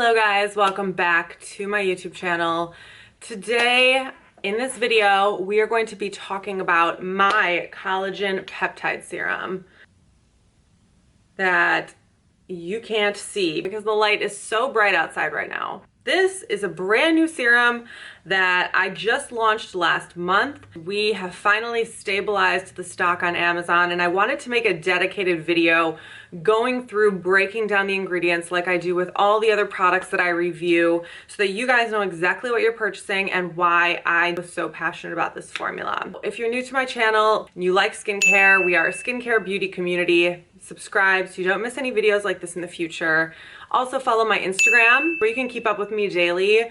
Hello guys, welcome back to my YouTube channel. Today in this video we are going to be talking about my collagen peptide serum that you can't see because the light is so bright outside right now. This is a brand new serum that I just launched last month. We have finally stabilized the stock on Amazon, and I wanted to make a dedicated video going through breaking down the ingredients like I do with all the other products that I review so that you guys know exactly what you're purchasing and why I was so passionate about this formula. If you're new to my channel and you like skincare, we are a skincare beauty community. Subscribe so you don't miss any videos like this in the future. Also follow my Instagram where you can keep up with me daily,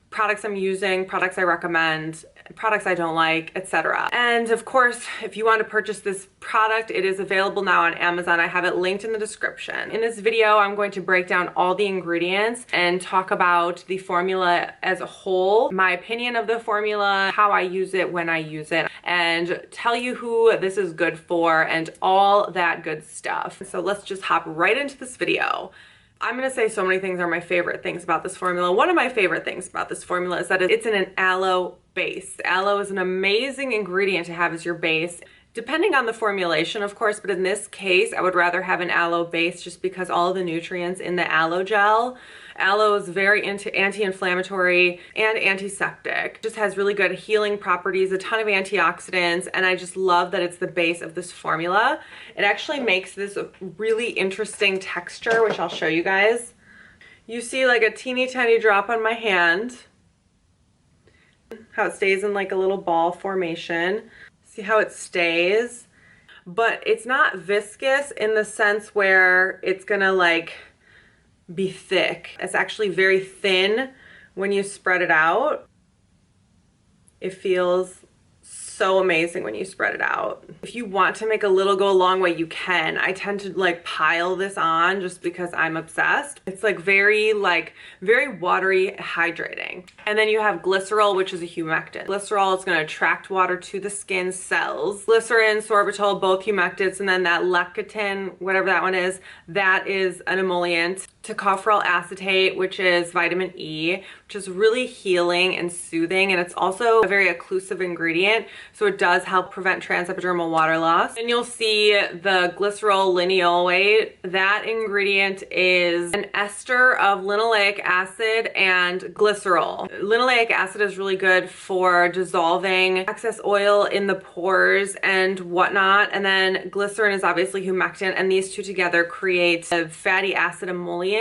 products I'm using, products I recommend, products I don't like, etc. And of course, if you want to purchase this product, it is available now on Amazon. I have it linked in the description. In this video, I'm going to break down all the ingredients and talk about the formula as a whole, my opinion of the formula, how I use it, when I use it, and tell you who this is good for and all that good stuff. So let's just hop right into this video. I'm going to say so many things are my favorite things about this formula. One of my favorite things about this formula is that it's in an aloe base. Aloe is an amazing ingredient to have as your base, depending on the formulation, of course, but in this case, I would rather have an aloe base just because all of the nutrients in the aloe gel. Aloe is very anti-inflammatory and antiseptic. It just has really good healing properties, a ton of antioxidants, and I just love that it's the base of this formula. It actually makes this a really interesting texture, which I'll show you guys. You see like a teeny tiny drop on my hand, how it stays in like a little ball formation. See how it stays? But it's not viscous in the sense where it's gonna like be thick. It's actually very thin when you spread it out. It feels so amazing when you spread it out. If you want to make a little go a long way, you can. I tend to like pile this on just because I'm obsessed. It's like very watery, hydrating. And then you have Glycerol, which is a humectant. Glycerol is going to attract water to the skin cells. Glycerin, Sorbitol, both humectants, and then that Lecithin, whatever that one is, that is an emollient. Tocopheryl Acetate, which is vitamin E, which is really healing and soothing, and it's also a very occlusive ingredient, so it does help prevent transepidermal water loss. And you'll see the Glyceryl Linoleate. That ingredient is an ester of linoleic acid and glycerol. Linoleic acid is really good for dissolving excess oil in the pores and whatnot, and then glycerin is obviously humectant, and these two together create a fatty acid emollient,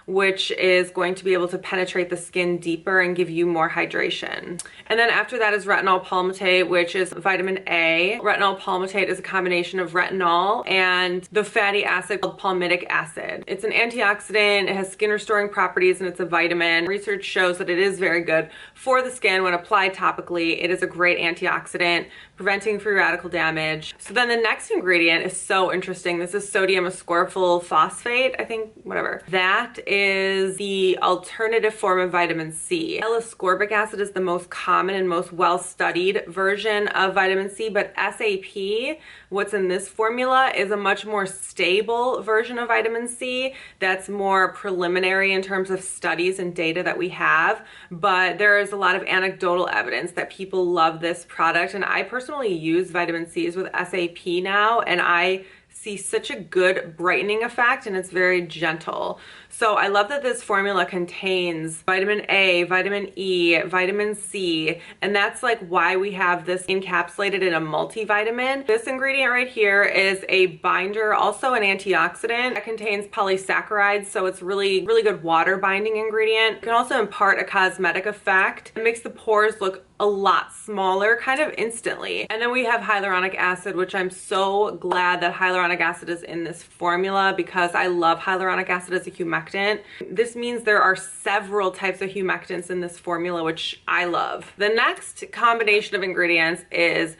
which is going to be able to penetrate the skin deeper and give you more hydration. And then after that is Retinyl Palmitate, which is vitamin A. Retinyl Palmitate is a combination of retinol and the fatty acid called palmitic acid. It's an antioxidant, it has skin restoring properties, and it's a vitamin. Research shows that it is very good for the skin when applied topically. It is a great antioxidant, preventing free radical damage. So then the next ingredient is so interesting. This is sodium ascorbyl phosphate, I think, whatever. That is the alternative form of vitamin C. L-ascorbic acid is the most common and most well-studied version of vitamin C, but SAP, what's in this formula, is a much more stable version of vitamin C that's more preliminary in terms of studies and data that we have, but there is a lot of anecdotal evidence that people love this product, and I personally use vitamin C's with SAP now, and I see such a good brightening effect, and it's very gentle. So I love that this formula contains vitamin A, vitamin E, vitamin C, and that's like why we have this encapsulated in a multivitamin. This ingredient right here is a binder, also an antioxidant that contains polysaccharides, so it's really good water binding ingredient. It can also impart a cosmetic effect. It makes the pores look a lot smaller kind of instantly. And then we have hyaluronic acid, which I'm so glad that hyaluronic acid is in this formula because I love hyaluronic acid as a humectant. This means there are several types of humectants in this formula, which I love. The next combination of ingredients is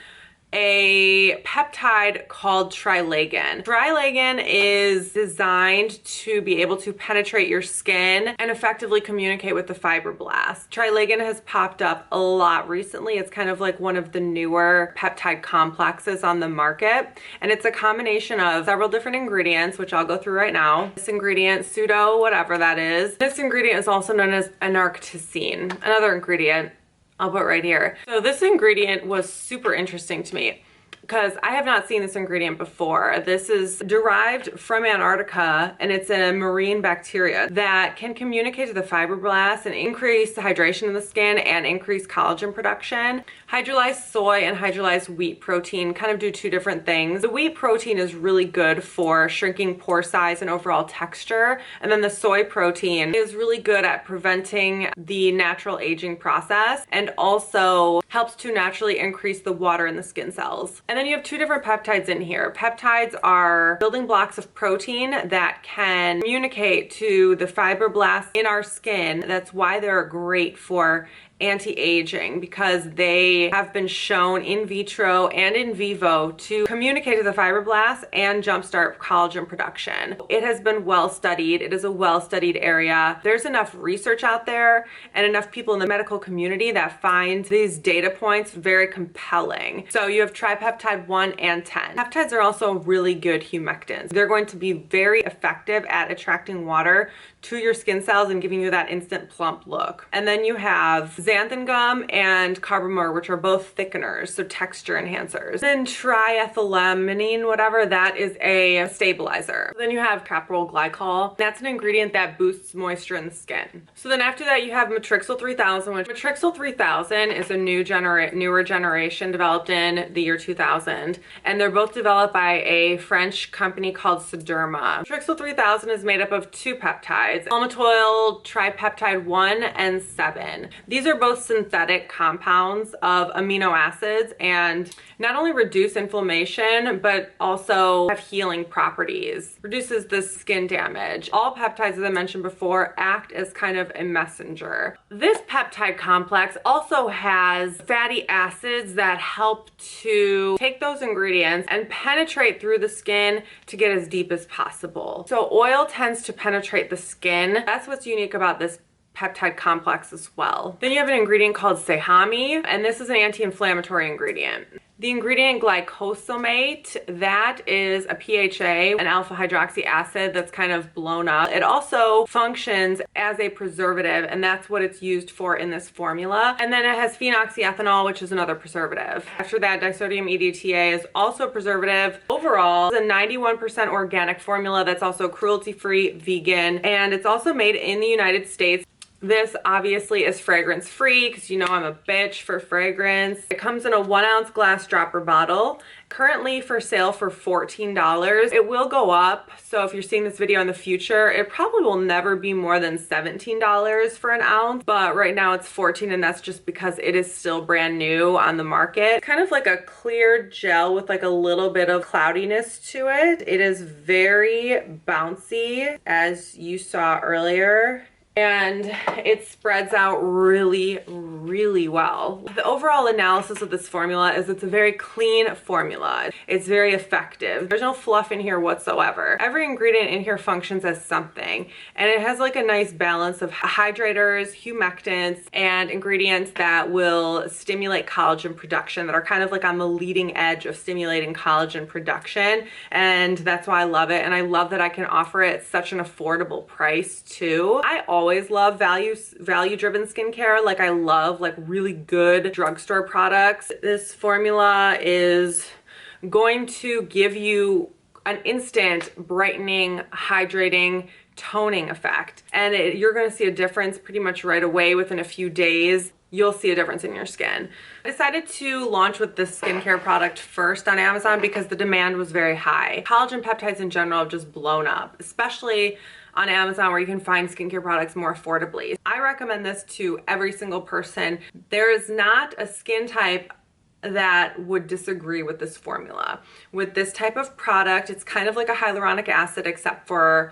a peptide called Trylagen. Trylagen is designed to be able to penetrate your skin and effectively communicate with the fibroblasts. Trylagen has popped up a lot recently. It's kind of like one of the newer peptide complexes on the market, and it's a combination of several different ingredients, which I'll go through right now. This ingredient, pseudo whatever that is. This ingredient is also known as anarcticine, another ingredient I'll put right here. So this ingredient was super interesting to me because I have not seen this ingredient before. This is derived from Antarctica, and it's a marine bacteria that can communicate to the fibroblasts and increase the hydration in the skin and increase collagen production. Hydrolyzed soy and hydrolyzed wheat protein kind of do two different things. The wheat protein is really good for shrinking pore size and overall texture, and then the soy protein is really good at preventing the natural aging process and also helps to naturally increase the water in the skin cells. And then you have two different peptides in here. Peptides are building blocks of protein that can communicate to the fibroblasts in our skin. That's why they're great for anti-aging, because they have been shown in vitro and in vivo to communicate to the fibroblasts and jumpstart collagen production. It has been well studied. It is a well-studied area. There's enough research out there and enough people in the medical community that find these data points very compelling. So you have tripeptide 1 and 10. Peptides are also really good humectants. They're going to be very effective at attracting water to your skin cells and giving you that instant plump look. And then you have Xanthan Gum and Carbomer, which are both thickeners, so texture enhancers. Then triethylamine, whatever, that is a stabilizer. Then you have Caprylyl Glycol. That's an ingredient that boosts moisture in the skin. So then after that you have Matrixyl 3000, which Matrixyl 3000 is a newer generation developed in the year 2000. And they're both developed by a French company called Sederma. Matrixyl 3000 is made up of two peptides, palmitoyl tripeptide 1 and 7. These are both synthetic compounds of amino acids and not only reduce inflammation, but also have healing properties. Reduces the skin damage. All peptides, as I mentioned before, act as kind of a messenger. This peptide complex also has fatty acids that help to take those ingredients and penetrate through the skin to get as deep as possible. So oil tends to penetrate the skin. That's what's unique about this peptide complex as well. Then you have an ingredient called sehami, and this is an anti-inflammatory ingredient. The ingredient glycosamate, that is a PHA, an alpha hydroxy acid that's kind of blown up. It also functions as a preservative, and that's what it's used for in this formula. And then it has phenoxyethanol, which is another preservative. After that, disodium EDTA is also a preservative. Overall, it's a 91% organic formula that's also cruelty-free, vegan, and it's also made in the United States. This obviously is fragrance free because you know I'm a bitch for fragrance. It comes in a 1 ounce glass dropper bottle, currently for sale for $14. It will go up, so if you're seeing this video in the future, it probably will never be more than $17 for an ounce, but right now it's $14, and that's just because it is still brand new on the market. Kind of like a clear gel with like a little bit of cloudiness to it. It is very bouncy, as you saw earlier, and it spreads out really, really well. The overall analysis of this formula is it's a very clean formula. It's very effective. There's no fluff in here whatsoever. Every ingredient in here functions as something, and it has like a nice balance of hydrators, humectants, and ingredients that will stimulate collagen production, that are kind of like on the leading edge of stimulating collagen production, and that's why I love it. And I love that I can offer it at such an affordable price too. I always love value-driven skincare. Like I love like really good drugstore products. This formula is going to give you an instant brightening, hydrating, toning effect, and you're going to see a difference pretty much right away. Within a few days you'll see a difference in your skin. I decided to launch with this skincare product first on Amazon because the demand was very high. Collagen peptides in general have just blown up, especially on Amazon, where you can find skincare products more affordably. I recommend this to every single person. There is not a skin type that would disagree with this formula. With this type of product, it's kind of like a hyaluronic acid, except for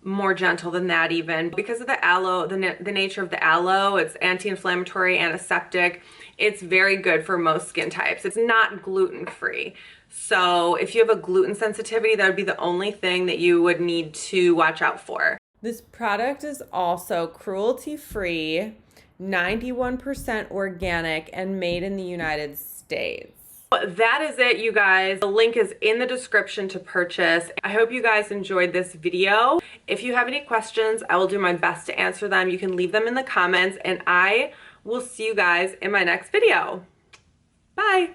more gentle than that even. Because of the aloe, the nature of the aloe, it's anti-inflammatory, antiseptic. It's very good for most skin types. It's not gluten-free. So if you have a gluten sensitivity, that would be the only thing that you would need to watch out for. This product is also cruelty-free, 91% organic, and made in the United States. That is it, you guys. The link is in the description to purchase. I hope you guys enjoyed this video. If you have any questions, I will do my best to answer them. You can leave them in the comments, and I will see you guys in my next video. Bye.